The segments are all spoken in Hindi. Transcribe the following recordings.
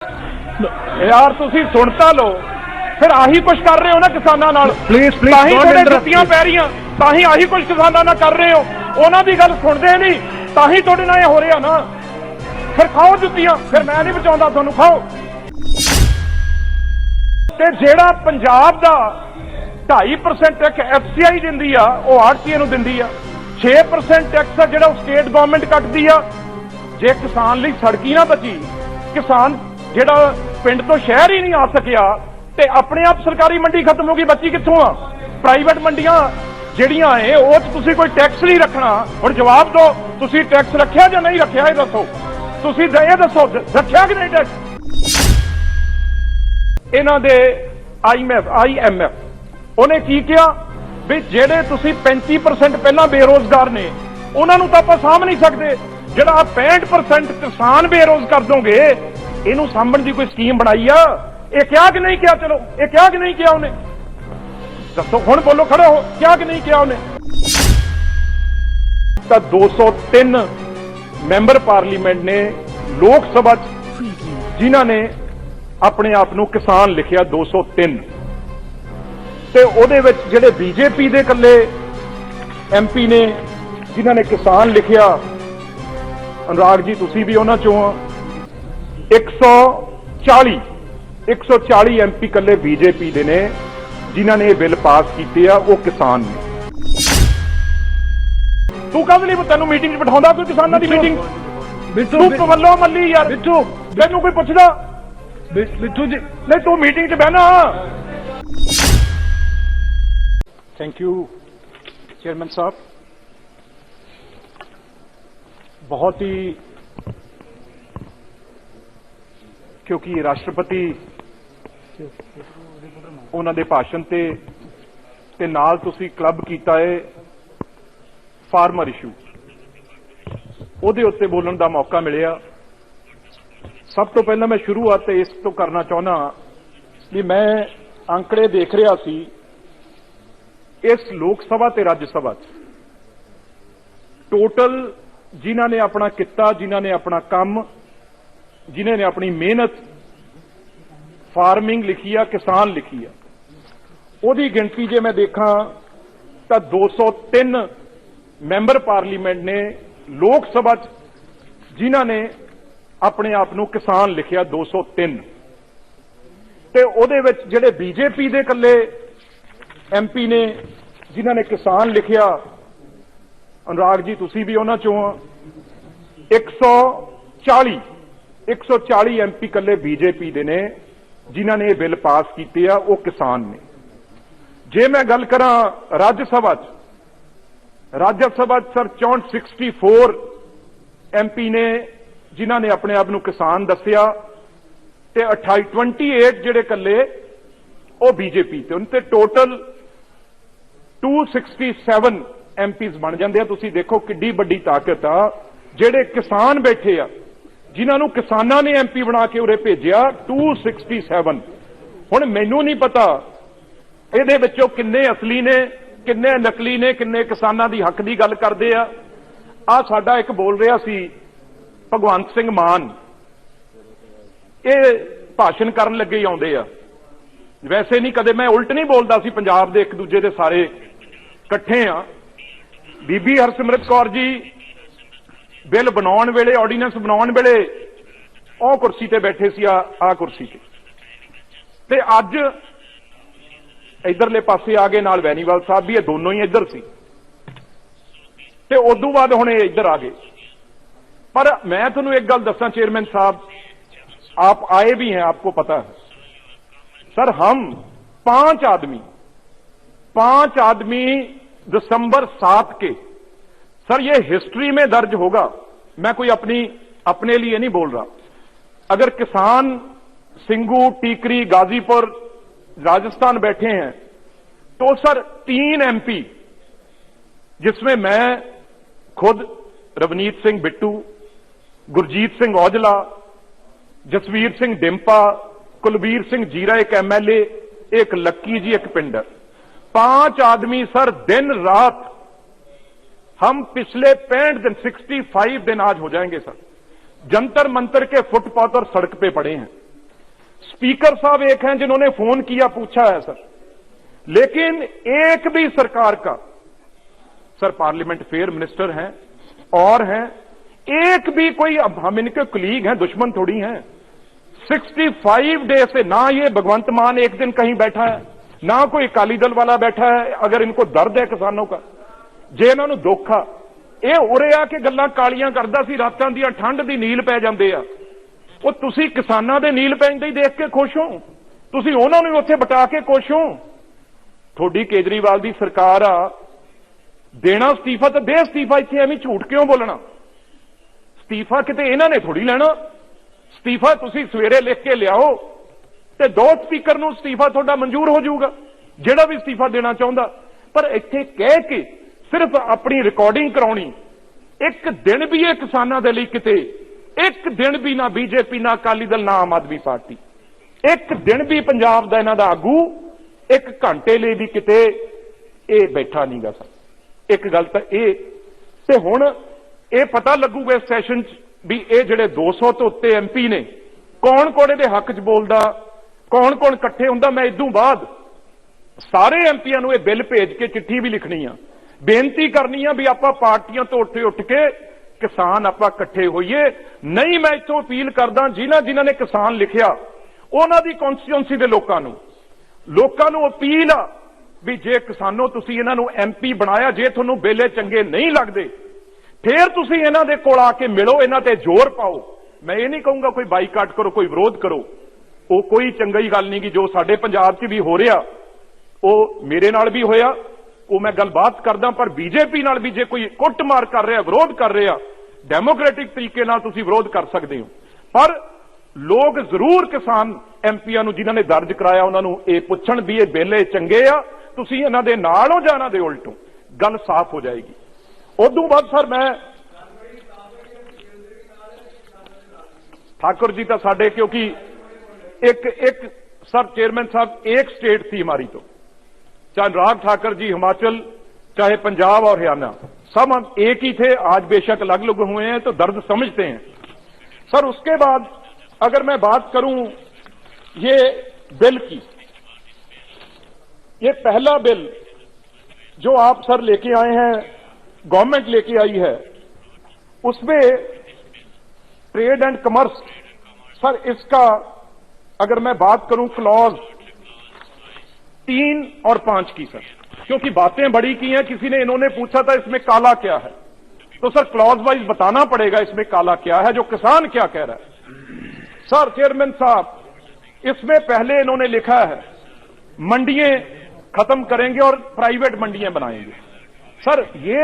यार तुसी सुनता लो फिर आही कुछ कर रहे हो ना किसानों नाल। प्लीज ताही थोड़े जुत्तियां पै रही ताही आही कुछ किसानों नाल कर रहे हो। उन्हां दी गल सुनदे नहीं ताही थोड़े नाल हो रहा ना। फिर खाओ जुत्तियां, फिर मैं नहीं बचाउंदा तुहानूं, खाओ। ते जेड़ा पंजाब दा 2.5% टैक्स FCI दिंदी आ वो आड़तीए नूं दिंदी आ। 6% टैक्स आ जेड़ा स्टेट गवर्नमेंट कटदी आ। जे किसान लई सड़की ना बची, किसान जेड़ा पिंड तो शहर ही नहीं आ सकिया ते अपने आप सरकारी मंडी खत्म होगी, बची कित्थों आ? प्राइवेट मंडियां ਜਿਹੜੀਆਂ है ਉਹ ਤੁਸੀਂ ਕੋਈ टैक्स नहीं रखना। और जवाब दो ਤੁਸੀਂ टैक्स रखिया ਜਾਂ नहीं रखिया, ये दसो। ਤੁਸੀਂ ਇਹ ਦੱਸੋ रखिया कि नहीं टैक्स? ਇਹਨਾਂ ਦੇ IMF ਉਹਨੇ ਕੀ ਕਿਹਾ ਵੀ ਜਿਹੜੇ ਤੁਸੀਂ 35% ਪਹਿਲਾਂ ਬੇਰੋਜ਼ਗਾਰ ਨੇ ਉਹਨਾਂ ਨੂੰ ਤਾਂ ਆਪਾਂ ਸਾਂਭ ਨਹੀਂ ਸਕਦੇ, ਜਿਹੜਾ 65% ਕਿਸਾਨ ਬੇਰੋਜ਼ ਕਰ ਦੋਗੇ ਇਹਨੂੰ ਸਾਂਭਣ ਦੀ ਕੋਈ ਸਕੀਮ ਬਣਾਈ ਆ? ਇਹ ਕਿਹਾ ਕਿ ਨਹੀਂ ਕਿਹਾ? ਚਲੋ ਇਹ ਕਿਹਾ ਕਿ नहीं किया ਉਹਨੇ? ਦੱਸੋ ਹੁਣ ਬੋਲੋ, ਖੜੇ ਹੋ, ਕਿਹਾ ਕਿ नहीं किया ਉਹਨੇ? ਤਾਂ 203 ਮੈਂਬਰ ਪਾਰਲੀਮੈਂਟ ਨੇ ਲੋਕ ਸਭਾ ਜਿਨ੍ਹਾਂ ਨੇ ਆਪਣੇ ਆਪ ਨੂੰ ਕਿਸਾਨ ਲਿਖਿਆ 203, ਤੇ ਉਹਦੇ ਵਿੱਚ ਜਿਹੜੇ ਬੀਜੇਪੀ ਦੇ ਇਕੱਲੇ MP ਨੇ ਜਿਨ੍ਹਾਂ ਨੇ ਕਿਸਾਨ ਲਿਖਿਆ, ਅਨੁਰਾਗ ਜੀ ਤੁਸੀਂ ਵੀ ਉਹਨਾਂ ਚੋਂ ਆ। 140 MP ਇਕੱਲੇ ਬੀਜੇਪੀ ਦੇ ਨੇ ਜਿਨ੍ਹਾਂ ਨੇ ਇਹ ਬਿੱਲ ਪਾਸ ਕੀਤੇ ਆ, ਉਹ ਕਿਸਾਨ ਨੇ। ਤੂੰ ਕਦ ਲਈ ਤੈਨੂੰ ਮੀਟਿੰਗ 'ਚ ਬਿਠਾਉਂਦਾ ਕੋਈ ਕਿਸਾਨਾਂ ਦੀ ਮੀਟਿੰਗ? ਤੂੰ ਵੱਲੋਂ ਮੱਲੀ ਯਾਰ, ਤੈਨੂੰ ਕੋਈ ਪੁੱਛਦਾ? ਬਿੱਟੂ ਜੀ ਨਹੀਂ, ਤੂੰ ਮੀਟਿੰਗ 'ਚ ਬਹਿਣਾ। थैंक यू चेयरमैन साहब। बहुत ही, क्योंकि राष्ट्रपति ਉਹਨਾਂ ਦੇ ਭਾਸ਼ਣ ਤੇ ਨਾਲ ਤੁਸੀਂ ਕਲੱਬ ਕੀਤਾ ਹੈ ਫਾਰਮਰ ਇਸ਼ੂ, ਉਹਦੇ ਉੱਤੇ ਬੋਲਣ ਦਾ ਮੌਕਾ ਮਿਲਿਆ। ਸਭ ਤੋਂ ਪਹਿਲਾਂ ਮੈਂ ਸ਼ੁਰੂਆਤ ਇਸ ਤੋਂ ਕਰਨਾ ਚਾਹੁੰਦਾ ਵੀ ਮੈਂ ਅੰਕੜੇ ਦੇਖ ਰਿਹਾ ਸੀ ਇਸ ਲੋਕ ਸਭਾ ਤੇ ਰਾਜ ਸਭਾ 'ਚ ਟੋਟਲ ਜਿਨ੍ਹਾਂ ਨੇ ਆਪਣਾ ਕਿੱਤਾ, ਜਿਨ੍ਹਾਂ ਨੇ ਆਪਣਾ ਕੰਮ, ਜਿਨ੍ਹਾਂ ਨੇ ਆਪਣੀ ਮਿਹਨਤ ਫਾਰਮਿੰਗ ਲਿਖੀ ਆ, ਕਿਸਾਨ ਲਿਖੀ ਆ, ਉਹਦੀ ਗਿਣਤੀ ਜੇ ਮੈਂ ਦੇਖਾਂ ਤਾਂ 203 ਮੈਂਬਰ ਪਾਰਲੀਮੈਂਟ ਨੇ ਲੋਕ ਸਭਾ 'ਚ ਜਿਨ੍ਹਾਂ ਨੇ ਆਪਣੇ ਆਪ ਨੂੰ ਕਿਸਾਨ ਲਿਖਿਆ 203, ਤੇ ਉਹਦੇ ਵਿੱਚ ਜਿਹੜੇ ਬੀਜੇਪੀ ਦੇ ਇਕੱਲੇ MP ਨੇ ਜਿਨ੍ਹਾਂ ਨੇ ਕਿਸਾਨ ਲਿਖਿਆ, ਅਨੁਰਾਗ ਜੀ ਤੁਸੀਂ ਵੀ ਉਹਨਾਂ ਚੋਂ ਆ। 140 MP ਇਕੱਲੇ ਬੀਜੇਪੀ ਦੇ ਨੇ ਜਿਨ੍ਹਾਂ ਨੇ ਇਹ ਬਿੱਲ ਪਾਸ ਕੀਤੇ ਆ, ਉਹ ਕਿਸਾਨ ਨੇ। ਜੇ ਮੈਂ ਗੱਲ ਕਰਾਂ ਰਾਜ ਸਭਾ 'ਚ ਸਰ 64 MP ਨੇ ਜਿਨ੍ਹਾਂ ਨੇ ਆਪਣੇ ਆਪ ਨੂੰ ਕਿਸਾਨ ਦੱਸਿਆ, ਤੇ 28 ਜਿਹੜੇ ਇਕੱਲੇ ਉਹ ਬੀਜੇਪੀ ਤੇ, ਉਹਨਾਂ ਤੇ ਟੋਟਲ 267 MPs ਬਣ ਜਾਂਦੇ ਆ। ਤੁਸੀਂ ਦੇਖੋ ਕਿੱਡੀ ਵੱਡੀ ਤਾਕਤ ਆ। ਜਿਹੜੇ ਕਿਸਾਨ ਬੈਠੇ ਆ, ਜਿਨ੍ਹਾਂ ਨੂੰ ਕਿਸਾਨਾਂ ਨੇ MP ਬਣਾ ਕੇ ਉਰੇ ਭੇਜਿਆ, 267। ਹੁਣ ਮੈਨੂੰ ਨਹੀਂ ਪਤਾ ਇਹਦੇ ਵਿੱਚੋਂ ਕਿੰਨੇ ਅਸਲੀ ਨੇ, ਕਿੰਨੇ ਨਕਲੀ ਨੇ, ਕਿੰਨੇ ਕਿਸਾਨਾਂ ਦੀ ਹੱਕ ਦੀ ਗੱਲ ਕਰਦੇ ਆ। ਆ ਸਾਡਾ ਇੱਕ ਬੋਲ ਰਿਹਾ ਸੀ ਭਗਵੰਤ ਸਿੰਘ ਮਾਨ, ਇਹ ਭਾਸ਼ਣ ਕਰਨ ਲੱਗੇ ਹੀ ਆਉਂਦੇ ਆ। ਵੈਸੇ ਨਹੀਂ, ਕਦੇ ਮੈਂ ਉਲਟ ਨਹੀਂ ਬੋਲਦਾ ਸੀ। ਪੰਜਾਬ ਦੇ ਇੱਕ ਦੂਜੇ ਦੇ ਸਾਰੇ ਇਕੱਠੇ ਆ। ਬੀਬੀ ਹਰਸਿਮਰਤ ਕੌਰ ਜੀ ਬਿੱਲ ਬਣਾਉਣ ਵੇਲੇ, ਆਰਡੀਨੈਂਸ ਬਣਾਉਣ ਵੇਲੇ ਉਹ ਕੁਰਸੀ ਤੇ ਬੈਠੇ ਸੀ, ਆ ਕੁਰਸੀ ਤੇ ਅੱਜ ਇਧਰਲੇ ਪਾਸੇ ਆ ਗਏ, ਨਾਲ ਵੈਨੀਵਾਲ ਸਾਹਿਬ ਵੀ, ਇਹ ਦੋਨੋਂ ਹੀ ਇੱਧਰ ਸੀ, ਤੇ ਉਦੋਂ ਬਾਅਦ ਹੁਣ ਇਹ ਇੱਧਰ ਆ ਗਏ। पर मैं तुहानूं एक गल दसां चेयरमैन साहब, आप आए भी हैं, आपको पता है सर, हम 5 आदमी दिसंबर 7 के, सर ये हिस्ट्री में दर्ज होगा। मैं कोई अपने लिए नहीं बोल रहा। अगर किसान सिंगू, टीकरी, गाजीपुर, राजस्थान बैठे हैं तो सर 3 MP, जिसमें मैं खुद, रवनीत सिंह बिट्टू, गुरजीत सिंह औजला, जसवीर सिंह डिंपा, कुलबीर सिंह जीरा एक MLA, एक लक्की जी, एक पिंडर, 5 आदमी सर दिन रात, हम पिछले 65 दिन आज हो जाएंगे सर, जंतर मंतर के फुटपाथ और सड़क पे पड़े हैं। स्पीकर साहब एक हैं जिन्होंने फोन किया, पूछा है सर, लेकिन एक भी सरकार का, सर पार्लियामेंट फेयर मिनिस्टर हैं और हैं, एक भी कोई, अब हम इनके कुलीग हैं, दुश्मन थोड़ी हैं। 65 डे से ना ये भगवंत मान एक दिन कहीं बैठा है, ना कोई अकाली दल वाला बैठा है। अगर इनको दर्द है किसानों का, जे इन्हों दुख आ, ये उरे आके गल्लां कालियां करदा सी, रातां दी ठंड दी नील पै जांदे आ। ਉਹ ਤੁਸੀਂ ਕਿਸਾਨਾਂ ਦੇ ਨੀਲ ਪੈਂਦੇ ਹੀ ਦੇਖ ਕੇ ਖੁਸ਼ ਹੋ, ਤੁਸੀਂ ਉਹਨਾਂ ਨੂੰ ਉੱਥੇ ਬਟਾ ਕੇ ਖੁਸ਼ ਹੋ। ਤੁਹਾਡੀ ਕੇਜਰੀਵਾਲ ਦੀ ਸਰਕਾਰ ਆ, ਦੇਣਾ ਅਸਤੀਫਾ ਤਾਂ ਦੇ ਅਸਤੀਫਾ, ਇੱਥੇ ਐਵੇਂ ਝੂਠ ਕਿਉਂ ਬੋਲਣਾ? ਅਸਤੀਫਾ ਕਿਤੇ ਇਹਨਾਂ ਨੇ ਥੋੜੀ ਲੈਣਾ, ਅਸਤੀਫਾ ਤੁਸੀਂ ਸਵੇਰੇ ਲਿਖ ਕੇ ਲਿਆਓ ਤੇ ਦੋ ਸਪੀਕਰ ਨੂੰ ਅਸਤੀਫਾ ਤੁਹਾਡਾ ਮਨਜ਼ੂਰ ਹੋ ਜਾਊਗਾ, ਜਿਹੜਾ ਵੀ ਅਸਤੀਫਾ ਦੇਣਾ ਚਾਹੁੰਦਾ। ਪਰ ਇੱਥੇ ਕਹਿ ਕੇ ਸਿਰਫ ਆਪਣੀ ਰਿਕਾਰਡਿੰਗ ਕਰਾਉਣੀ, ਇੱਕ ਦਿਨ ਵੀ ਇਹ ਕਿਸਾਨਾਂ ਦੇ ਲਈ ਕਿਤੇ, ਇੱਕ ਦਿਨ ਵੀ ਨਾ ਬੀਜੇਪੀ, ਨਾ ਅਕਾਲੀ ਦਲ, ਨਾ ਆਮ ਆਦਮੀ ਪਾਰਟੀ, ਇੱਕ ਦਿਨ ਵੀ ਪੰਜਾਬ ਦਾ ਇਹਨਾਂ ਦਾ ਆਗੂ ਇੱਕ ਘੰਟੇ ਲਈ ਵੀ ਕਿਤੇ ਇਹ ਬੈਠਾ ਨਹੀਂਗਾ ਸਰ। ਇੱਕ ਗੱਲ ਤਾਂ ਇਹ, ਤੇ ਹੁਣ ਇਹ ਪਤਾ ਲੱਗੂਗਾ ਇਸ ਸੈਸ਼ਨ 'ਚ ਵੀ ਇਹ ਜਿਹੜੇ 200 ਤੋਂ ਉੱਤੇ ਐਮਪੀ ਨੇ, ਕੌਣ ਕੌਣ ਇਹਦੇ ਹੱਕ 'ਚ ਬੋਲਦਾ, ਕੌਣ ਕੌਣ ਇਕੱਠੇ ਹੁੰਦਾ। ਮੈਂ ਇਦੋਂ ਬਾਅਦ ਸਾਰੇ ਐਮਪੀਆਂ ਨੂੰ ਇਹ ਬਿੱਲ ਭੇਜ ਕੇ ਚਿੱਠੀ ਵੀ ਲਿਖਣੀ ਆ, ਬੇਨਤੀ ਕਰਨੀ ਆ ਵੀ ਆਪਾਂ ਪਾਰਟੀਆਂ ਤੋਂ ਉੱਠ ਕੇ ਕਿਸਾਨ ਆਪਾਂ ਇਕੱਠੇ ਹੋਈਏ। ਨਹੀਂ, ਮੈਂ ਇੱਥੋਂ ਅਪੀਲ ਕਰਦਾ ਜਿਨ੍ਹਾਂ ਨੇ ਕਿਸਾਨ ਲਿਖਿਆ ਉਹਨਾਂ ਦੀ ਕੌਂਸਟੀਟਿਊਂਸੀ ਦੇ ਲੋਕਾਂ ਨੂੰ ਅਪੀਲ ਆ ਵੀ ਜੇ ਕਿਸਾਨੋ ਤੁਸੀਂ ਇਹਨਾਂ ਨੂੰ ਐਮਪੀ ਬਣਾਇਆ, ਜੇ ਤੁਹਾਨੂੰ ਬਿੱਲ ਚੰਗੇ ਨਹੀਂ ਲੱਗਦੇ ਫੇਰ ਤੁਸੀਂ ਇਹਨਾਂ ਦੇ ਕੋਲ ਆ ਕੇ ਮਿਲੋ, ਇਹਨਾਂ ਤੇ ਜ਼ੋਰ ਪਾਓ। ਮੈਂ ਇਹ ਨਹੀਂ ਕਹੂੰਗਾ ਕੋਈ ਬਾਈਕਾਟ ਕਰੋ, ਕੋਈ ਵਿਰੋਧ ਕਰੋ, ਉਹ ਕੋਈ ਚੰਗੀ ਗੱਲ ਨਹੀਂ। ਕਿ ਜੋ ਸਾਡੇ ਪੰਜਾਬ 'ਚ ਵੀ ਹੋ ਰਿਹਾ ਉਹ ਮੇਰੇ ਨਾਲ ਵੀ ਹੋਇਆ, ਉਹ ਮੈਂ ਗੱਲਬਾਤ ਕਰਦਾ। ਪਰ ਬੀਜੇਪੀ ਨਾਲ ਵੀ ਜੇ ਕੋਈ ਕੁੱਟਮਾਰ ਕਰ ਰਿਹਾ, ਵਿਰੋਧ ਕਰ ਰਿਹਾ, ਡੈਮੋਕ੍ਰੈਟਿਕ ਤਰੀਕੇ ਨਾਲ ਤੁਸੀਂ ਵਿਰੋਧ ਕਰ ਸਕਦੇ ਹੋ। ਪਰ ਲੋਕ ਜ਼ਰੂਰ ਕਿਸਾਨ ਐਮਪੀਆਂ ਨੂੰ ਜਿਨ੍ਹਾਂ ਨੇ ਦਰਜ ਕਰਾਇਆ ਉਹਨਾਂ ਨੂੰ ਇਹ ਪੁੱਛਣ ਵੀ ਇਹ ਬਿੱਲ ਚੰਗੇ ਆ, ਤੁਸੀਂ ਇਹਨਾਂ ਦੇ ਨਾਲ ਹੋ ਜਾਂ ਇਹਨਾਂ ਦੇ ਉਲਟੋ, ਗੱਲ ਸਾਫ਼ ਹੋ ਜਾਏਗੀ। ਉਦੋਂ ਬਾਅਦ ਸਰ ਮੈਂ ठाकुर जी तो साढ़े, क्योंकि एक सर चेयरमैन साहब एक स्टेट थी हमारी, तो चाहे अनुराग ठाकुर जी हिमाचल, चाहे पंजाब और हरियाणा, सब हम एक ही थे। आज बेशक अलग अलग हुए हैं तो दर्द समझते हैं सर। उसके बाद अगर मैं बात करूं ये बिल की, ये पहला बिल जो आप सर लेके आए हैं, गवर्नमेंट लेके आई है, उसमें ट्रेड एंड कमर्स सर, इसका अगर मैं बात करूं क्लॉज 3 और 5 की सर, क्योंकि बातें बड़ी की हैं, किसी ने इन्होंने पूछा था इसमें काला क्या है, तो सर क्लॉज वाइज बताना पड़ेगा इसमें काला क्या है, जो किसान क्या कह रहा है। सर चेयरमैन साहब, इसमें पहले इन्होंने लिखा है मंडियां खत्म करेंगे और प्राइवेट मंडियां बनाएंगे। सर ये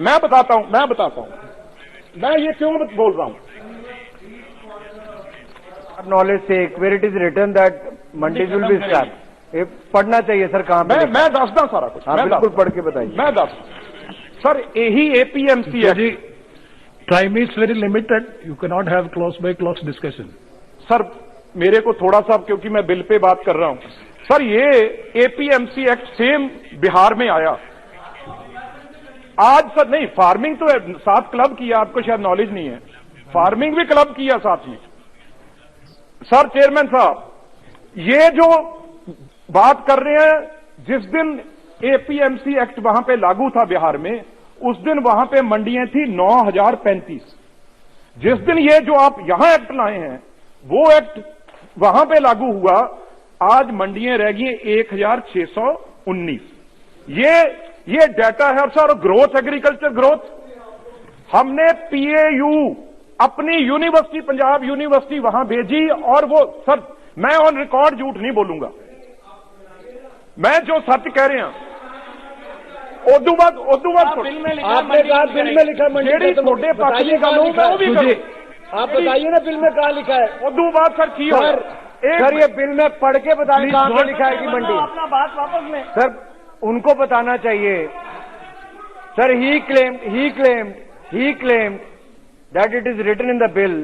मैं बताता हूं मैं ये क्यों बोल रहा हूं। नॉलेज से where it is written that mandis will be scraped, ये पढ़ना चाहिए सर। कहां पे मैं दसदा सारा कुछ, आप बिल्कुल पढ़ के बताइए। मैं दस सर, यही एपीएमसी है जी। Time is very limited, you can not have clause by clause discussion. Sir मेरे को थोड़ा सा, क्योंकि मैं बिल पे बात कर रहा हूं सर, ये एपीएमसी एक्ट सेम बिहार में आया आज सर। नहीं, फार्मिंग तो साथ क्लब किया, आपको शायद नॉलेज नहीं है, फार्मिंग भी क्लब किया साथ में। सर चेयरमैन साहब, ये जो बात कर रहे हैं, जिस दिन एपीएमसी एक्ट वहां पे लागू था बिहार में, उस दिन वहां पे मंडियां थी 9035। जिस दिन ये जो आप यहां एक्ट लाए हैं, वो एक्ट वहां पे लागू हुआ, आज मंडियां रह गई 1619। ये डाटा है सर। ग्रोथ, एग्रीकल्चर ग्रोथ, हमने पीएयू अपनी यूनिवर्सिटी, पंजाब यूनिवर्सिटी वहां भेजी, और वो सर मैं ऑन रिकॉर्ड झूठ नहीं बोलूंगा, मैं जो सच कह रहे हैं उदू बाद बिल में लिखा जेडी थोड़े पक्ष की गल हो, मैं वो भी करूं। आप बताइए ना बिल में कहां लिखा है। उदू बाद सर की हो सर, ये बिल में पढ़ के बताइए कहां पे लिखा है कि मंडी। अपना बात वापस लें सर, उनको बताना चाहिए sir. He claimed that it is written in the bill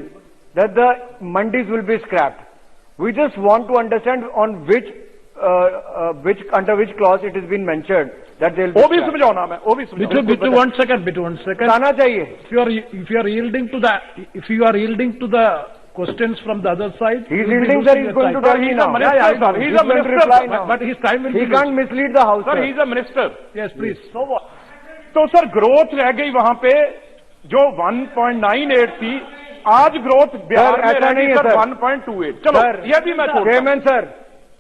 that the mandis will be scrapped. We just want to understand on which under which clause it has been mentioned that they will be वो भी scrapped. समझाना मैं, वो भी समझाना। Bitu, one second. बताना चाहिए। If you are yielding to the questions from the other side. He is You'll be yielding, sir. losing He is your going to time. tell me now. Yeah, yeah, sir. He's a going to minister, reply sir. now. But his time will be He can't mislead the House, sir sir. He is a minister Yes, please. तो सर ग्रोथ रह गई वहां पे जो 1.98 थी, आज ग्रोथ बिहार में ऐसा रह नहीं गई है, सर सर। 1.28। चलो सर, ये भी मैं छोड़ता हूं। Chairman sir,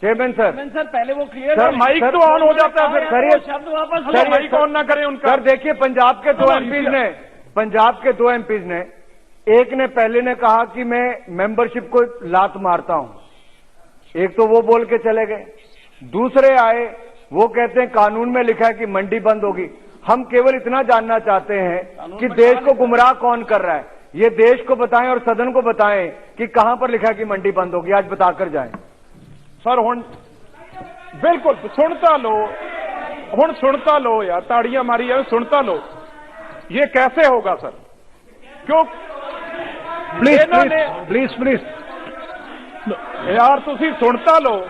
chairman sir, sir पहले वो क्लियर सर माइक तो ऑन हो जाता है फिर। सर, ये- शब्द वापस सर माइक ऑन ना करें उनका। सर देखिए, पंजाब के दो एमपीज ने, पंजाब के दो एमपीज ने, एक ने पहले ने कहा कि मैं मेंबरशिप को लात मारता हूं, एक तो वो बोल के चले गए। दूसरे आए, वो कहते हैं कानून में लिखा है कि मंडी बंद होगी। हम केवल इतना जानना चाहते हैं कि देश को गुमराह कौन कर रहा है, ये देश को बताएं और सदन को बताएं कि कहां पर लिखा है कि मंडी बंद होगी, आज बताकर जाएं। सर हुण बिल्कुल सुनता लो, हुण सुनता लो यार, ताड़ियां मारी है, सुनता लो। ये कैसे होगा सर? क्यों Please, ਇਹਨਾਂ please, ਨੇ please, please. ਯਾਰ ਤੁਸੀਂ ਸੁਣਤਾ ਲੋ,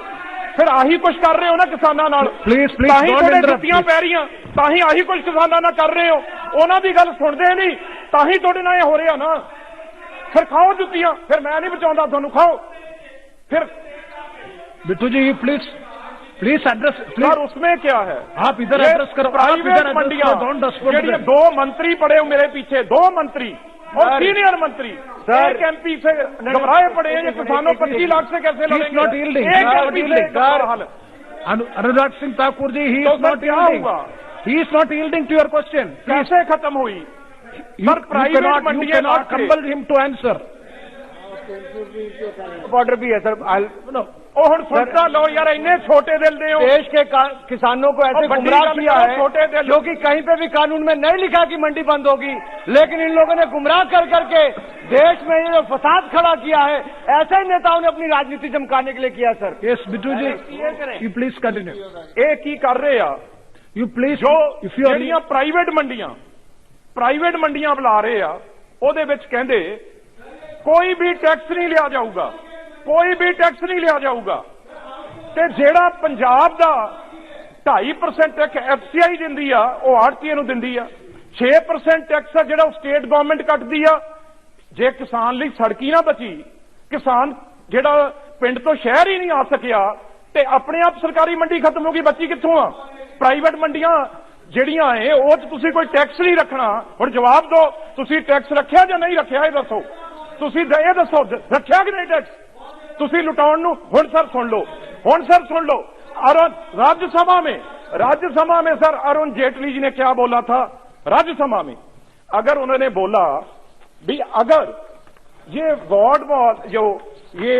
ਫਿਰ ਆਹੀ ਕੁਝ ਕਰ ਰਹੇ ਹੋ ਨਾ ਕਿਸਾਨਾਂ ਨਾਲ। Please, please, ਤਾਂ ਹੀ don't ਤੁਹਾਡੇ interrupt, ਜੁੱਤੀਆਂ please. ਪੈ ਰਹੀਆਂ, ਤਾਂ ਹੀ ਆਹੀ ਕੁਝ ਕਿਸਾਨਾਂ ਨਾਲ ਕਰ ਰਹੇ ਹੋ। ਉਹਨਾਂ ਦੀ ਗੱਲ ਸੁਣਦੇ ਨਹੀਂ, ਤਾਂ ਹੀ ਤੁਹਾਡੇ ਨਾਲ ਇਹ ਹੋ ਰਿਹਾ ਨਾ। ਫਿਰ ਖਾਓ ਜੁੱਤੀਆਂ, ਫਿਰ ਮੈਂ ਨਹੀਂ ਬਚਾਉਂਦਾ ਤੁਹਾਨੂੰ, ਖਾਓ फिर। बिट्टू जी, प्लीज एड्रेस सर प्लीज। उसमें क्या है, आप इधर ये एड्रेस करो, आप प्राइवेट इधर एड्रेस मंडियां, करो, don't disturb जेडी them. दो मंत्री पड़े हो मेरे पीछे, दो मंत्री और सर, सीनियर मंत्री, सर, एक एमपी से घबराए पड़े हैं। ये किसानों 25 लाख से कैसे He is लड़ेंगे? not yielding. एक He is not एमपी से yielding. क्या हाल है? अनुराग सिंह ठाकुर जी, he तो is सर not क्या yielding. हुआ? He is not yielding to your question. Please. कैसे खत्म हुई? You सर प्राइवेट cannot मंडियां compel compel him to answer. Order भी है सर। ਉਹ ਹੁਣ ਸੁਣਤਾ ਲਓ ਯਾਰ, ਇੰਨੇ ਛੋਟੇ ਦਿਲ ਦੇ ਹੋ। देश के किसानों को ऐसे और बड़ी गुमराह गल किया करो, है छोटे दिल। क्योंकि कहीं पे भी कानून में नहीं लिखा कि मंडी बंद होगी, लेकिन इन लोगों ने गुमराह कर करके देश में ये फसाद खड़ा किया है। ऐसे ही नेताओं ने अपनी राजनीति चमकाने के लिए किया sir. Yes, Bittu ji, you please continue. ਇਹ ਕੀ ਕਰ ਰਹੇ ਆ? You please, ਜੋ if you are ਜਿਹੜੀਆਂ ਪ੍ਰਾਈਵੇਟ ਮੰਡੀਆਂ ਬੁਲਾ ਰਹੇ ਆ, ਉਹਦੇ ਵਿੱਚ ਕਹਿੰਦੇ ਕੋਈ ਵੀ ਟੈਕਸ ਨਹੀਂ ਲਿਆ ਜਾਊਗਾ, ਕੋਈ ਵੀ ਟੈਕਸ ਨਹੀਂ ਲਿਆ ਜਾਊਗਾ। ਤੇ ਜਿਹੜਾ ਪੰਜਾਬ ਦਾ 2.5% ਟੈਕਸ ਐਫਸੀਆਈ ਦਿੰਦੀ ਆ, ਉਹ ਆੜਤੀਏ ਨੂੰ ਦਿੰਦੀ ਆ। 6% ਟੈਕਸ ਆ ਜਿਹੜਾ ਉਹ ਸਟੇਟ ਗਵਰਨਮੈਂਟ ਕੱਟਦੀ ਆ। ਜੇ ਕਿਸਾਨ ਲਈ ਸੜਕੀ ਨਾ ਬਚੀ, ਕਿਸਾਨ ਜਿਹੜਾ ਪਿੰਡ ਤੋਂ ਸ਼ਹਿਰ ਹੀ ਨਹੀਂ ਆ ਸਕਿਆ, ਤੇ ਆਪਣੇ ਆਪ ਸਰਕਾਰੀ ਮੰਡੀ ਖਤਮ ਹੋ ਗਈ, ਬਚੀ ਕਿੱਥੋਂ ਆ? ਪ੍ਰਾਈਵੇਟ ਮੰਡੀਆਂ ਜਿਹੜੀਆਂ ਏ, ਉਹ 'ਚ ਤੁਸੀਂ ਕੋਈ ਟੈਕਸ ਨਹੀਂ ਰੱਖਣਾ। ਹੁਣ ਜਵਾਬ ਦਿਓ, ਤੁਸੀਂ ਟੈਕਸ ਰੱਖਿਆ ਜਾਂ ਨਹੀਂ ਰੱਖਿਆ, ਇਹ ਦੱਸੋ। ਤੁਸੀਂ ਇਹ ਦੱਸੋ, ਰੱਖਿਆ ਕਿ ਨਹੀਂ ਟੈਕਸ? ਤੁਸੀਂ ਲੁਟਾਉਣ ਨੂੰ। ਹੁਣ ਸਰ ਸੁਣ ਲਓ, राज्यसभा में सर अरुण जेटली जी ने क्या बोला था राज्यसभा में? अगर उन्होंने बोला भी अगर ये वॉल जो ये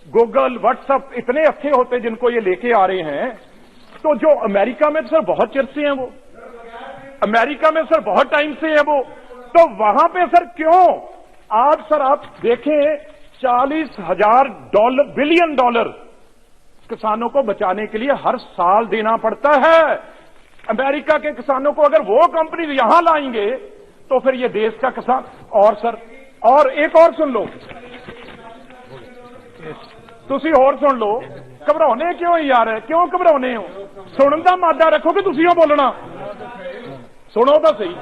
गूगल व्हाट्सएप इतने अच्छे होते जिनको ये लेके आ रहे हैं, तो जो अमेरिका में सर बहुत चिर से हैं, वो अमेरिका में सर बहुत टाइम से है वो, तो वहां पे सर क्यों आज सर आप देखें $40,000 बिलियन डॉलर किसानों को बचाने के लिए हर साल देना पड़ता है। अमेरिका के किसानों को अगर वो कंपनी यहां लाएंगे तो फिर ये देश का किसान। और सर और एक और सुन लो, तुसी और सुन लो, घबराने क्यों यार, क्यों घबराने हो? सुनन दा मादा रखो कि तुसी बोलना, सुनो तो सही,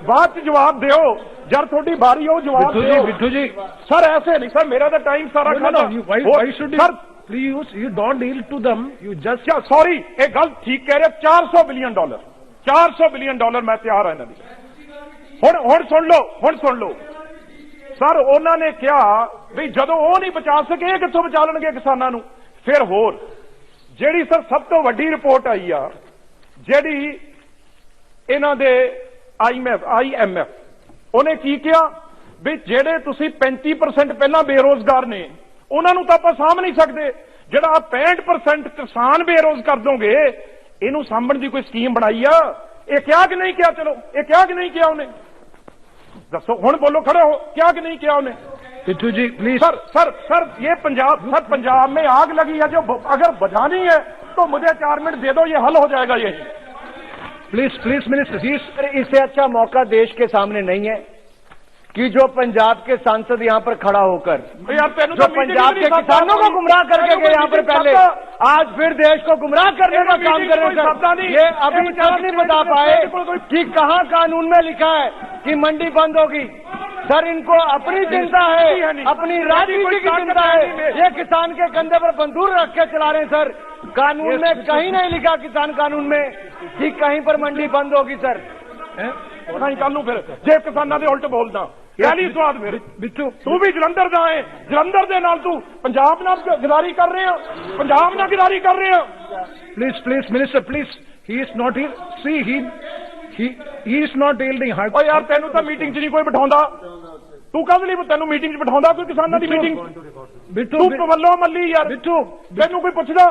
बाद च जवाब दो जब थोड़ी बारी हो, जवाब दो। बिट्टू जी, सर ऐसे नहीं सर, मेरा तो टाइम सारा खत्म। why should you? Sir Please, you don't yield to them. You just. Sorry, एक गल ठीक कह रहे, $400 बिलियन डॉलर मैं तैयार है इन्होंने। हुण सुन लो सर, उन्होंने कहा भी जदों वो नहीं बचा सके कित्थों बचा लेंगे किसानां नूं। फिर होर जिहड़ी सर सब तो वड्डी रिपोर्ट आई आ, जिहड़ी इन्हां दे IMF उन्हें की कहा भी जिहड़े तुसीं 35% पहलां बेरोजगार ने, उन्हां नूं तां आपां साਂਭ नहीं सकदे, जिहड़ा 65% किसान बेरोज कर दोगे, इहनूं साਂਭਣ ਦੀ कोई स्कीम बनाई आ? ये क्या कि नहीं किया? चलो ये क्या कि नहीं किया उन्हें, दसो हुण बोलो, खड़े हो, क्या कि नहीं किया उन्हें? बिट्टू जी प्लीज। सर ये पंजाब में आग लगी है, जो अगर बुझानी है तो मुझे 4 मिनट दे दो, ये हल हो जाएगा यही। प्लीज मिनिस्टर, इससे अच्छा मौका देश के सामने नहीं है कि जो पंजाब के सांसद यहाँ पर खड़ा होकर जो पंजाब के किसानों को गुमराह करके गए यहाँ पर पहले, आज फिर देश को गुमराह करने का काम कर रहे हैं। ये अभी तक नहीं बता पाए कि कहाँ कानून में लिखा है कि मंडी बंद होगी। सर इनको अपनी चिंता है, अपनी राजनीति की चिंता है। ये किसान के कंधे पर बंदूक रख के चला रहे हैं सर। कानून में कहीं नहीं लिखा, किसान कानून में, कि कहीं पर मंडी बंद होगी सर। निकाल लू फिर जे किसानों के उल्ट बोलदा पहली स्वाद मेरे बिच्छू तू भी जलंधर दा है, जलंधर दे नाल तू पंजाब नाल गिलारी कर रहे हैं, पंजाब नाल गिलारी कर रहे हैं। Please, Minister, please. He is not here. See, he is not yielding hard. ओ यार तेनू तो मीटिंग च नहीं कोई बिठाउंदा, तू कद ਲਈ तेनू मीटिंग च बिठाउंदा कोई किसानां दी मीटिंग? बिट्टू, तू वल्लो मल्ली यार बिट्टू, तेनू कोई पुछदा?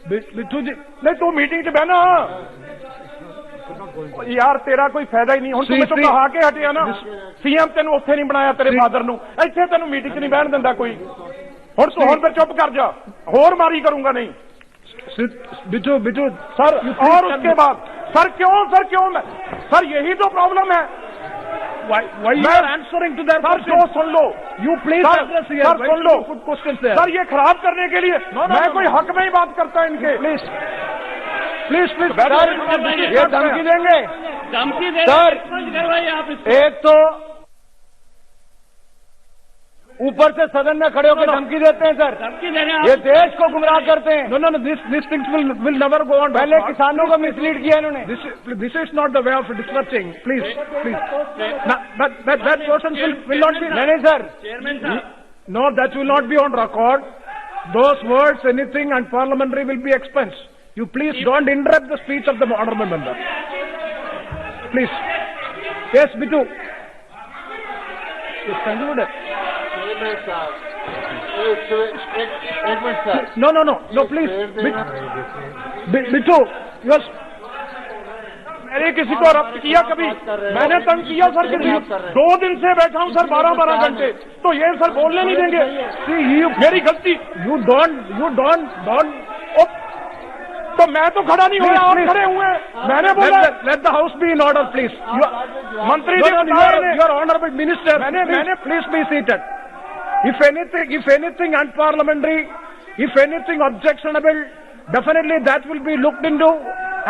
बिट्टू जी, नहीं तू मीटिंग च बहना यार, तेरा कोई फायदा ही नहीं। हुण तू मेरे कहा के हटिया ना, सीएम तेनू उत्थे नहीं बनाया तेरे फादर नू, इत्थे तेनू मीटिंग च नहीं बहन दिंदा कोई। हुण तू हुण फिर चुप कर जा, होर मारी करूंगा नहीं। बिट्टू सर और उसके बाद सर क्यों सर यही तो प्रॉब्लम है। why you are answering to that sir question? जो सुन लो, You please address here. Sir soon low, Put questions there. Sir ये खराब करने के लिए मैं कोई हक में ही बात करता इनके। Please. सर ये धमकी देंगे सर। एक तो ऊपर से सदन में खड़े होकर धमकी देते हैं सर, ये देश को गुमराह करते हैं। No, these things will never go on. पहले किसानों को मिसलीड किया इन्होंने। This is not the way of discussing. Please. Now, that person will not be. नहीं sir, No, that will not be on record. Those words, anything, and parliamentary will be expensed. You please don't interrupt the speech of the honorable member. Please. Yes, Bittu. Yes, conclude it. No, please. Bittu, yes. मैंने किसी को रब्त किया कभी? मैंने तंग किया सर किसी? 2 दिन से बैठा हूं सर 12 घंटे, तो ये सर बोलने नहीं देंगे। मेरी गलती। You don't. तो मैं तो खड़ा नहीं हुआ, आप खड़े हुए हैं। मैंने बोला let the house be in order, please. मंत्री your honorable minister, please be seated. If anything unparliamentary, if anything objectionable, definitely that will be looked into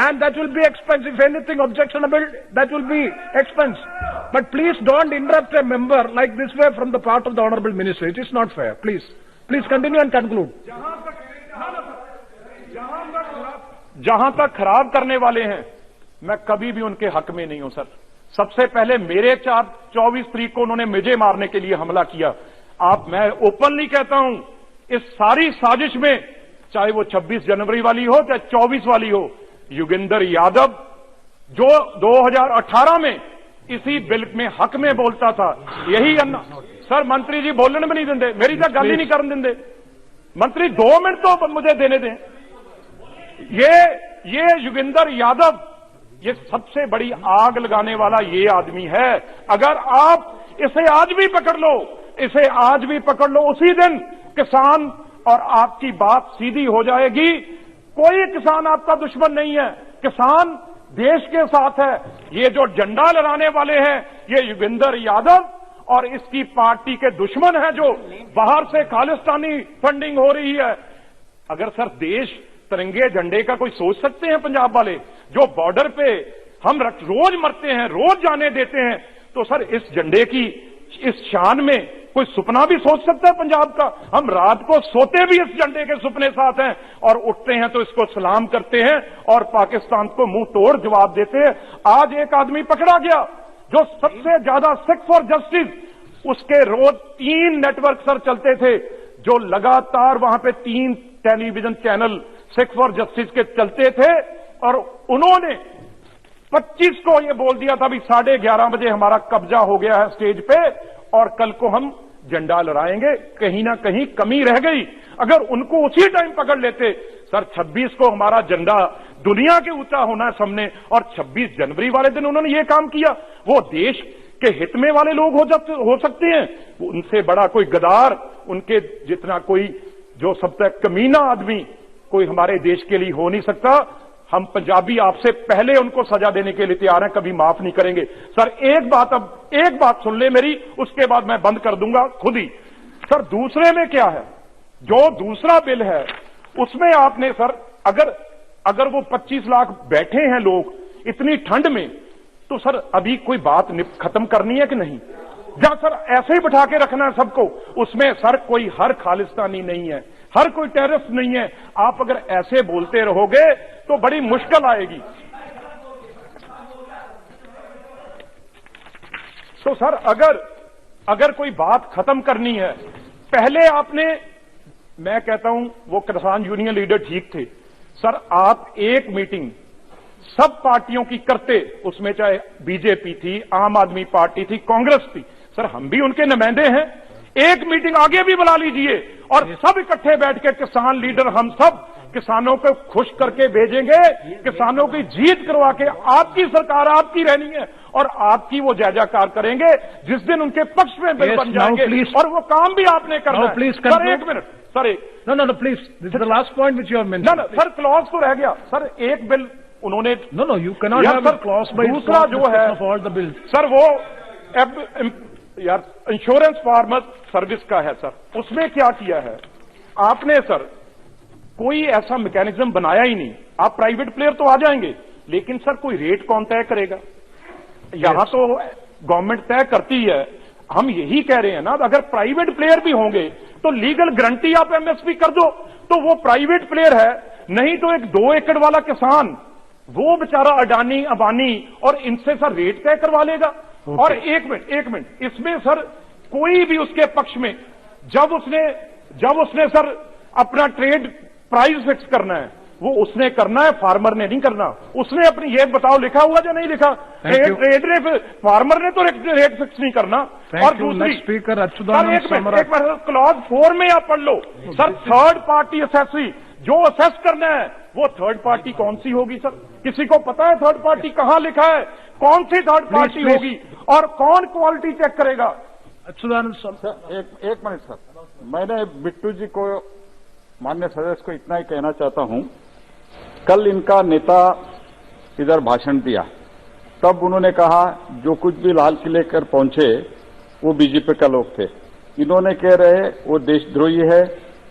and that will be expensed. If anything objectionable, that will be expensed. But please don't interrupt a member like this way from the part of the honorable minister. It is not fair. Please continue and conclude. जहां तक खराब करने वाले हैं, मैं कभी भी उनके हक में नहीं हूं सर। सबसे पहले मेरे 24 तारीख को उन्होंने मुझे मारने के लिए हमला किया। मैं ओपनली कहता हूं, इस सारी साजिश में, चाहे वो 26 जनवरी वाली हो चाहे 24 वाली हो, योगेंद्र यादव जो 2018 में इसी बिल में हक में बोलता था, यही सर मंत्री जी बोलने में नहीं देंगे, मेरी तो गल ही नहीं करने देंगे। मंत्री 2 मिनट तो मुझे देने दें। ये योगेंद्र यादव, ये सबसे बड़ी आग लगाने वाला ये आदमी है। अगर आप इसे आज भी पकड़ लो, उसी दिन किसान और आपकी बात सीधी हो जाएगी। कोई किसान आपका दुश्मन नहीं है, किसान देश के साथ है। ये जो झंडा लहराने वाले हैं, ये योगेंद्र यादव और इसकी पार्टी के दुश्मन हैं, जो बाहर से खालिस्तानी फंडिंग हो रही है। अगर सर देश तिरंगे झंडे का कोई सोच सकते हैं पंजाब वाले, जो बॉर्डर पे हम रोज मरते हैं, रोज जाने देते हैं, तो सर इस झंडे की इस शान में कोई सपना भी सोच सकता है पंजाब का? हम रात को सोते भी इस झंडे के सपने साथ हैं और उठते हैं तो इसको सलाम करते हैं और पाकिस्तान को मुंह तोड़ जवाब देते हैं। आज एक आदमी पकड़ा गया जो सबसे ज्यादा सिख फॉर जस्टिस, उसके रोज 3 नेटवर्क सर चलते थे, जो लगातार वहां पे 3 television channel Sikh for justice के चलते थे, और उन्होंने 25 को ये बोल दिया था भी 11:30 बजे हमारा कब्जा हो गया है स्टेज पे और कल को हम झंडा लहराएंगे। कहीं ना कहीं कमी रह गई। अगर उनको उसी टाइम पकड़ लेते, सर 26 को हमारा झंडा दुनिया के ऊंचा होना है सामने, और 26 जनवरी वाले दिन उन्होंने ये काम किया। वो देश के हित में वाले लोग हो सकते हैं, उनसे बड़ा कोई गद्दार, उनके जितना कोई जो सबसे कमीना आदमी कोई हमारे देश के लिए हो नहीं सकता। हम पंजाबी आपसे पहले उनको सजा देने के लिए तैयार हैं, कभी माफ नहीं करेंगे। सर एक बात सुन ले मेरी, उसके बाद मैं बंद कर दूंगा खुद ही। सर दूसरे में क्या है, जो दूसरा बिल है उसमें आपने सर अगर वो 25 लाख बैठे हैं लोग इतनी ठंड में, तो सर अभी कोई बात खत्म करनी है कि नहीं? या सर ऐसे ही बिठा के रखना है सबको, उसमें सर कोई हर खालिस्तानी नहीं है, हर कोई टेररिस्ट नहीं है। आप अगर ऐसे बोलते रहोगे तो बड़ी मुश्किल आएगी। तो सर अगर कोई बात खत्म करनी है, पहले आपने, मैं कहता हूं वो किसान यूनियन लीडर ठीक थे सर, आप एक मीटिंग सब पार्टियों की करते, उसमें चाहे बीजेपी थी, आम आदमी पार्टी थी, कांग्रेस थी, सर हम भी उनके नुमाइंदे हैं, एक मीटिंग आगे भी बुला लीजिए और सब इकट्ठे बैठ के किसान लीडर हम सब किसानों को खुश करके भेजेंगे, किसानों की जीत करवा के आपकी सरकार आपकी रहनी है और आपकी वो जय जयकार करेंगे जिस दिन उनके पक्ष में बिल बन जाएंगे, और वो काम भी आपने करना है। सर एक minute, sir No, please. This is the last point which you have mentioned. ना सर क्लॉज तो रह गया सर, एक बिल उन्होंने, No, you cannot have a clause by दूसरा जो है of all the bills. Sir वो यार इंश्योरेंस फार्मर सर्विस का है सर, उसमें क्या किया है आपने सर, कोई ऐसा मैकेनिज्म बनाया ही नहीं। आप प्राइवेट प्लेयर तो आ जाएंगे, लेकिन सर कोई रेट कौन तय करेगा? यहां तो गवर्नमेंट तय करती है। हम यही कह रहे हैं ना, अगर प्राइवेट प्लेयर भी होंगे तो लीगल गारंटी आप एमएसपी कर दो, तो वो प्राइवेट प्लेयर है। नहीं तो एक 2 एकड़ वाला किसान, वो बेचारा अडानी अंबानी और इनसे सर रेट तय करवा लेगा। और एक मिनट, इसमें सर कोई भी उसके पक्ष में, जब उसने सर अपना ट्रेड प्राइस फिक्स करना है, वो उसने करना है, फार्मर ने नहीं करना। उसने अपनी, ये बताओ लिखा हुआ या नहीं लिखा? ट्रेड ने, फार्मर ने तो रेट फिक्स नहीं करना। और दूसरी स्पीकर एक बार क्लॉज 4 में आप पढ़ लो सर, थर्ड पार्टी असेसरी, जो असेस करना है वो थर्ड पार्टी कौन सी होगी सर? किसी को पता है थर्ड पार्टी कहां लिखा है? कौन सी थर्ड पार्टी होगी और कौन क्वालिटी चेक करेगा? अच्युतानंद सर, एक मिनट सर, मैंने बिट्टू जी को, माननीय सदस्य को इतना ही कहना चाहता हूं, कल इनका नेता इधर भाषण दिया, तब उन्होंने कहा जो कुछ भी लाल किले कर पहुंचे वो बीजेपी का लोग थे। इन्होंने कह रहे वो देशद्रोही है,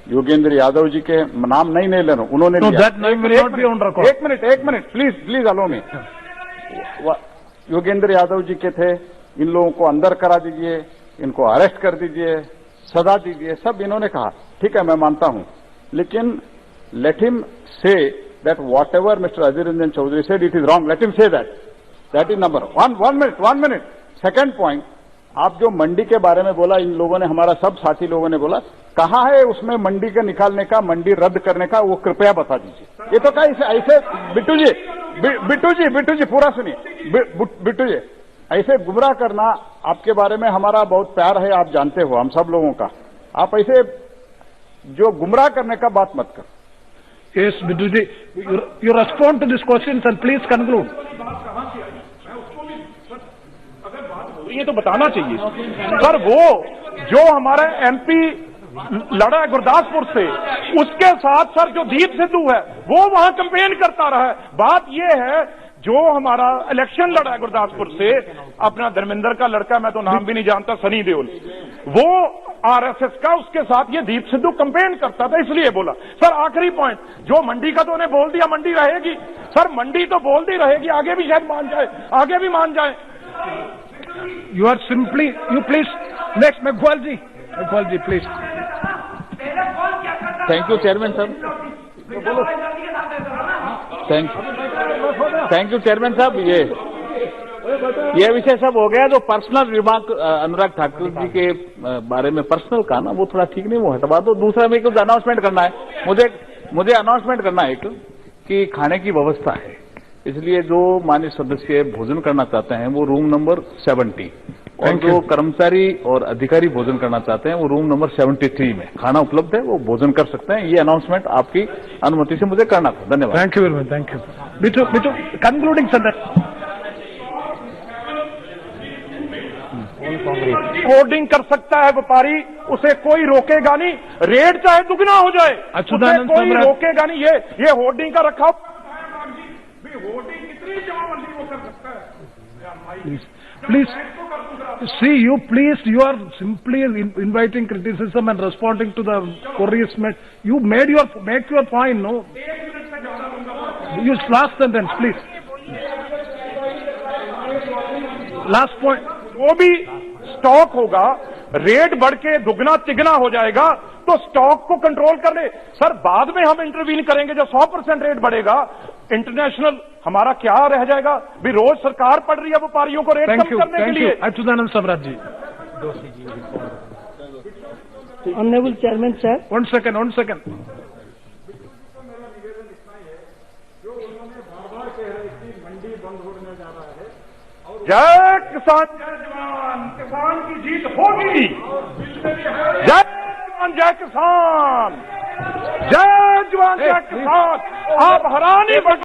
योगेंद्र यादव जी के नाम नहीं ले रहा, उन्होंने एक मिनट प्लीज अलो में, योगेंद्र यादव जी के थे, इन लोगों को अंदर करा दीजिए, इनको अरेस्ट कर दीजिए, सजा दीजिए, सब इन्होंने कहा। ठीक है, मैं मानता हूं, लेकिन लेट हिम से that whatever Mr. Azir Ranjan Chaudhary said, it is wrong. Let him say that. That is number one minute. Second point, आप जो मंडी के बारे में बोला, इन लोगों ने, हमारा सब साथी लोगों ने बोला, कहाँ है उसमें मंडी के निकालने का, मंडी रद्द करने का, वो कृपया बता दीजिए। ये तो क्या ऐसे बिट्टू जी पूरा सुनिए, बिट्टू जी, ऐसे गुमराह करना, आपके बारे में हमारा बहुत प्यार है, आप जानते हो, हम सब लोगों का, आप ऐसे जो गुमराह करने का बात मत कर। Yes, Bidduji, you respond to these questions and please conclude. ये तो बताना चाहिए सर, वो जो हमारा एमपी लड़ा है गुरदासपुर से, उसके साथ सर जो दीप सिद्धू है वो वहां कैंपेन करता रहा है। बात ये है, जो हमारा इलेक्शन लड़ा है गुरदासपुर से, अपना धर्मेंद्र का लड़का, मैं तो नाम भी नहीं जानता, सनी देओल, वो आरएसएस का, उसके साथ ये दीप सिद्धू कैंपेन करता था, इसलिए बोला। सर आखिरी पॉइंट, जो मंडी का तो उन्हें बोल दिया, मंडी रहेगी सर, मंडी तो बोलती रहेगी, आगे भी शायद मान जाए, आगे भी मान जाए। You are simply, you please, next, Meghwal ji please. Thank you chairman साहब, थैंक यू चेयरमैन साहब। ये विषय सब हो गया, जो पर्सनल रिमार्क अनुराग ठाकुर जी के बारे में पर्सनल का ना, वो थोड़ा ठीक नहीं, वो हटवा दो। दूसरा में कुछ अनाउंसमेंट करना है, मुझे अनाउंसमेंट करना है एक, कि खाने की व्यवस्था है, इसलिए जो माननीय सदस्य भोजन करना चाहते हैं वो रूम नंबर 70, और जो कर्मचारी और अधिकारी भोजन करना चाहते हैं वो रूम नंबर 73 में खाना उपलब्ध है, वो भोजन कर सकते हैं। ये अनाउंसमेंट आपकी अनुमति से मुझे करना था। धन्यवाद। Thank you very much, thank you. Bittu concluding सदस्य, होर्डिंग कर सकता है व्यापारी, उसे कोई रोकेगा नहीं, रेट चाहे दुगना हो जाए, उसे कोई रोकेगा नहीं। ये होर्डिंग का रखा, होर्डिंग कितनी जमाबंदी वो कर सकता है। Please, see, you are simply inviting criticism and responding to the queries made. You make your point, no? Use last sentence, please. Last point. वो भी स्टॉक होगा, रेट बढ़ के दुगना तिगना हो जाएगा, तो स्टॉक को कंट्रोल कर ले। सर बाद में हम इंटरवीन करेंगे जब 100% रेट बढ़ेगा, इंटरनेशनल हमारा क्या रह जाएगा? भी रोज सरकार पड़ रही है व्यापारियों को रेट कम करने के लिए। अच्युतानंद सबराज जी। Honorable Chairman, sir. One second. जय किसान जय जवान, किसान की जीत होगी। जय जवान जय किसान, जय जवान जय किसान। आप हरा नहीं सकते।